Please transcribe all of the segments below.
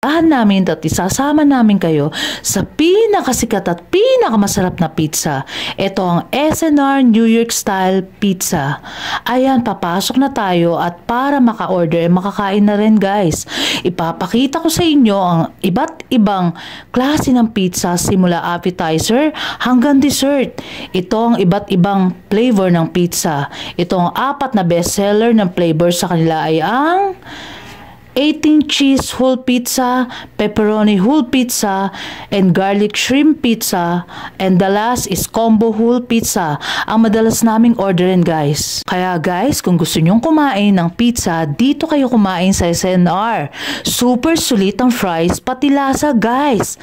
namin at isasama namin kayo sa pinakasikat at pinakamasarap na pizza. Ito ang SNR New York Style Pizza. Ayan, papasok na tayo at para maka-order, makakain na rin guys. Ipapakita ko sa inyo ang iba't ibang klase ng pizza simula appetizer hanggang dessert. Ito ang iba't ibang flavor ng pizza. Ito ang 4 na bestseller ng flavor sa kanila ay ang 18 cheese whole pizza, pepperoni whole pizza, and garlic shrimp pizza, and the last is combo whole pizza ang madalas naming orderin guys. Kaya guys, kung gusto nyong kumain ng pizza, dito kayo kumain sa SNR. Super sulit ang fries, pati lasa guys.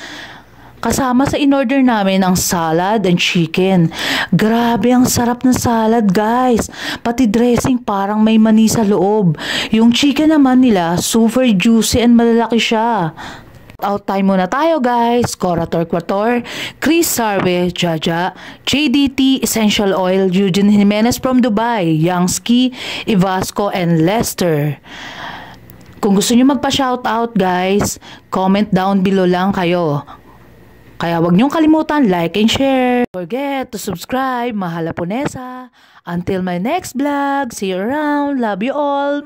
Kasama sa in-order namin ang salad and chicken. Grabe ang sarap ng salad guys. Pati dressing parang may mani sa loob. Yung chicken naman nila super juicy and malalaki siya. Out time muna tayo guys. Cora Torquator, Chris Sarve, Jaja, JDT Essential Oil, Eugene Jimenez from Dubai, Youngski, Ivasco, and Lester. Kung gusto nyo magpa-shoutout guys, comment down below lang kayo. Kaya wag niyong kalimutan, like and share. Don't forget to subscribe. Mahal Japonesa. Until my next vlog. See you around. Love you all.